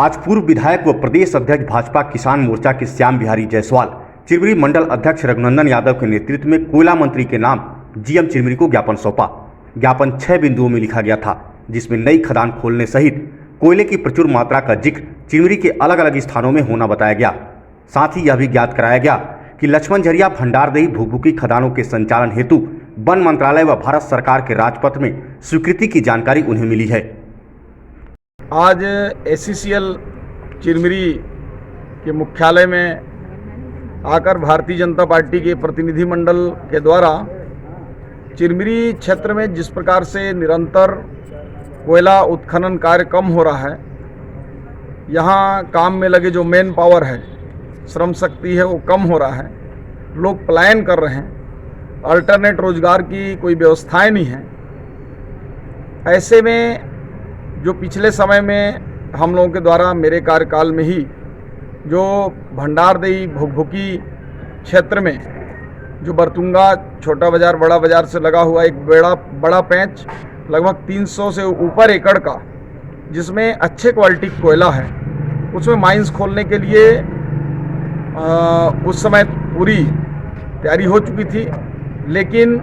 आज पूर्व विधायक व प्रदेश अध्यक्ष भाजपा किसान मोर्चा के श्याम बिहारी जायसवाल चिरमिरी मंडल अध्यक्ष रघुनंदन यादव के नेतृत्व में कोयला मंत्री के नाम जीएम चिरमिरी को ज्ञापन सौंपा। ज्ञापन 6 बिंदुओं में लिखा गया था, जिसमें नई खदान खोलने सहित कोयले की प्रचुर मात्रा का जिक्र चिरमिरी के अलग अलग स्थानों में होना बताया गया। साथ ही यह भी ज्ञात कराया गया कि लक्ष्मण झरिया भंडारदही भुकभुकी खदानों के संचालन हेतु वन मंत्रालय व भारत सरकार के राजपत्र में स्वीकृति की जानकारी उन्हें मिली है। आज ACCL चिरमिरी के मुख्यालय में आकर भारतीय जनता पार्टी के प्रतिनिधि मंडल के द्वारा चिरमिरी क्षेत्र में जिस प्रकार से निरंतर कोयला उत्खनन कार्य कम हो रहा है, यहाँ काम में लगे जो मैन पावर है, श्रम शक्ति है, वो कम हो रहा है, लोग पलायन कर रहे हैं, अल्टरनेट रोजगार की कोई व्यवस्थाएं नहीं है। ऐसे में जो पिछले समय में हम लोगों के द्वारा मेरे कार्यकाल में ही जो भंडारदही भुकभुकी क्षेत्र में जो बरतुंगा छोटा बाजार बड़ा बाजार से लगा हुआ एक बड़ा पैंच लगभग 300 से ऊपर एकड़ का, जिसमें अच्छे क्वालिटी कोयला है, उसमें माइंस खोलने के लिए उस समय पूरी तैयारी हो चुकी थी, लेकिन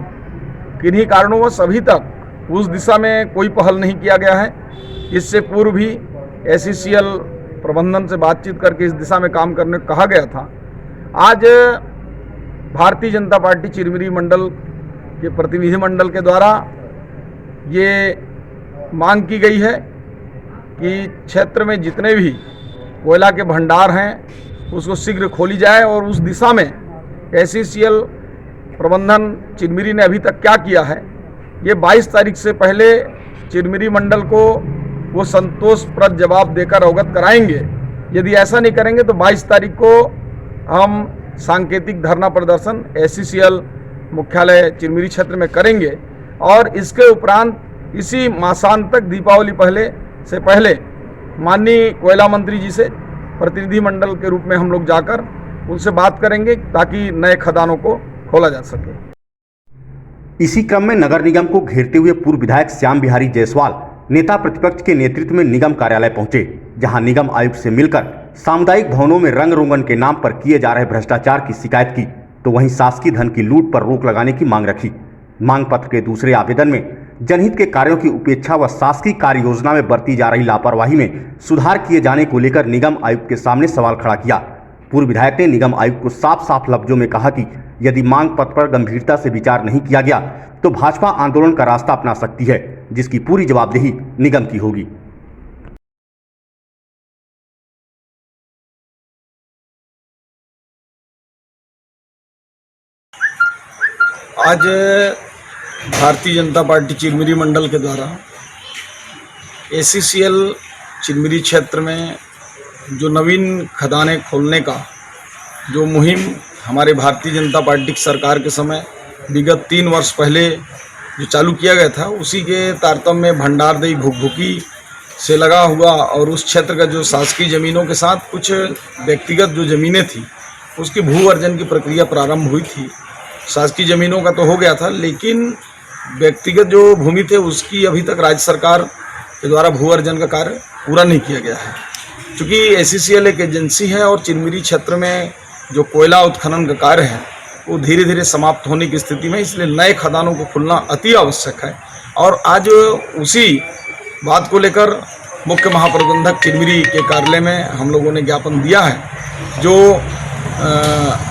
किन्हीं कारणों अभी तक उस दिशा में कोई पहल नहीं किया गया है। इससे पूर्व भी ACCL प्रबंधन से बातचीत करके इस दिशा में काम करने को कहा गया था। आज भारतीय जनता पार्टी चिरमिरी मंडल के प्रतिनिधि मंडल के द्वारा ये मांग की गई है कि क्षेत्र में जितने भी कोयला के भंडार हैं उसको शीघ्र खोली जाए, और उस दिशा में ACCL प्रबंधन चिरमिरी ने अभी तक क्या किया है, ये 22 तारीख से पहले चिरमिरी मंडल को वो संतोषप्रद जवाब देकर अवगत कराएंगे। यदि ऐसा नहीं करेंगे तो 22 तारीख को हम सांकेतिक धरना प्रदर्शन ACCL मुख्यालय चिरमिरी क्षेत्र में करेंगे, और इसके उपरांत इसी मासांत तक दीपावली से पहले माननीय कोयला मंत्री जी से प्रतिनिधि मंडल के रूप में हम लोग जाकर उनसे बात करेंगे ताकि नए खदानों को खोला जा सके। इसी क्रम में नगर निगम को घेरते हुए पूर्व विधायक श्याम बिहारी जायसवाल नेता प्रतिपक्ष के नेतृत्व में निगम कार्यालय पहुंचे, जहां निगम आयुक्त से मिलकर सामुदायिक भवनों में रंग रोगन के नाम पर किए जा रहे भ्रष्टाचार की शिकायत की, तो वहीं शासकीय धन की लूट पर रोक लगाने की मांग रखी। मांग पत्र के दूसरे आवेदन में जनहित के कार्यों की उपेक्षा व शासकीय कार्य योजना में बरती जा रही लापरवाही में सुधार किए जाने को लेकर निगम आयुक्त के सामने सवाल खड़ा किया। पूर्व विधायक ने निगम आयुक्त को साफ साफ लफ्जों में कहा कि यदि मांग पत्र पर गंभीरता से विचार नहीं किया गया तो भाजपा आंदोलन का रास्ता अपना सकती है, जिसकी पूरी जवाबदेही निगम की होगी। आज भारतीय जनता पार्टी चिरमिरी मंडल के द्वारा ACCL चिरमिरी क्षेत्र में जो नवीन खदानें खोलने का जो मुहिम हमारे भारतीय जनता पार्टी की सरकार के समय विगत 3 वर्ष पहले जो चालू किया गया था, उसी के तारतम्य में भंडारदही भुकभुकी से लगा हुआ और उस क्षेत्र का जो शासकीय ज़मीनों के साथ कुछ व्यक्तिगत जो ज़मीनें थी उसकी भू अर्जन की प्रक्रिया प्रारंभ हुई थी। शासकीय ज़मीनों का तो हो गया था, लेकिन व्यक्तिगत जो भूमि थे उसकी अभी तक राज्य सरकार के द्वारा भू अर्जन का कार्य पूरा नहीं किया गया है। चूँकि ACCL एक एजेंसी है और चिरमिरी क्षेत्र में जो कोयला उत्खनन का कार्य है वो धीरे धीरे समाप्त होने की स्थिति में, इसलिए नए खदानों को खुलना अति आवश्यक है। और आज उसी बात को लेकर मुख्य महाप्रबंधक चिरमिरी के कार्यालय में हम लोगों ने ज्ञापन दिया है। जो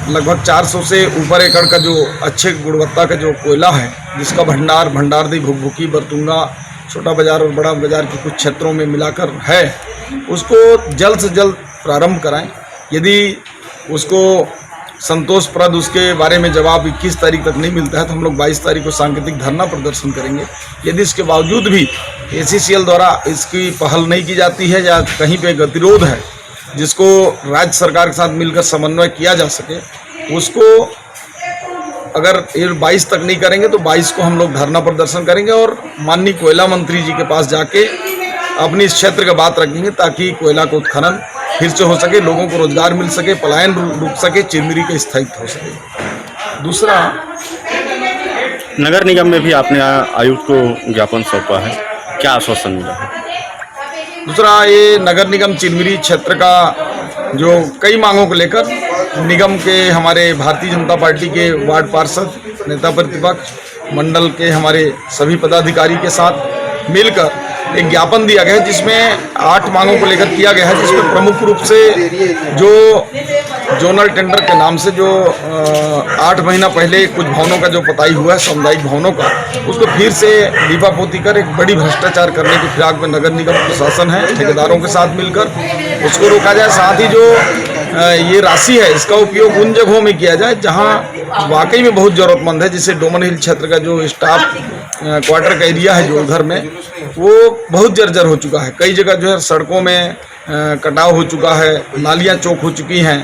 लगभग 400 से ऊपर एकड़ का जो अच्छे गुणवत्ता का जो कोयला है, जिसका भंडारदही भुकभुकी बरतुंगा छोटा बाजार और बड़ा बाजार के कुछ क्षेत्रों में मिलाकर है, उसको जल्द से जल्द प्रारंभ कराएं। यदि उसको संतोषप्रद उसके बारे में जवाब 21 तारीख तक नहीं मिलता है तो हम लोग 22 तारीख को सांकेतिक धरना प्रदर्शन करेंगे। यदि इसके बावजूद भी ACCL द्वारा इसकी पहल नहीं की जाती है या कहीं पे गतिरोध है जिसको राज्य सरकार के साथ मिलकर समन्वय किया जा सके, उसको अगर 22 तक नहीं करेंगे तो 22 को हम लोग धरना प्रदर्शन करेंगे और माननीय कोयला मंत्री जी के पास जाके अपनी इस क्षेत्र का बात रखेंगे ताकि कोयला का उत्खनन फिर से हो सके, लोगों को रोजगार मिल सके, पलायन रुक सके, चिरमिरी का स्थायित्व हो सके। दूसरा, नगर निगम में भी आपने आयुक्त को ज्ञापन सौंपा है, क्या आश्वासन मिला है? दूसरा ये नगर निगम चिरमिरी क्षेत्र का जो कई मांगों को लेकर निगम के हमारे भारतीय जनता पार्टी के वार्ड पार्षद, नेता प्रतिपक्ष, मंडल के हमारे सभी पदाधिकारी के साथ मिलकर एक ज्ञापन दिया गया है, जिसमें 8 मांगों को लेकर किया गया है, जिसमें प्रमुख रूप से जो जोनल टेंडर के नाम से जो 8 महीना पहले कुछ भवनों का जो पताई हुआ है, सामुदायिक भवनों का, उसको फिर से लीपापोती कर एक बड़ी भ्रष्टाचार करने की फिराक में नगर निगम प्रशासन है, ठेकेदारों के साथ मिलकर उसको रोका जाए। साथ ही जो ये राशि है इसका उपयोग उन जगहों में किया जाए जहां वाकई में बहुत ज़रूरतमंद है, जैसे डोमन हिल क्षेत्र का जो स्टाफ क्वार्टर का एरिया है जो उधर में, वो बहुत जर्जर हो चुका है। कई जगह जो है सड़कों में कटाव हो चुका है, नालियां चौक हो चुकी हैं,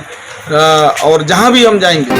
और जहां भी हम जाएंगे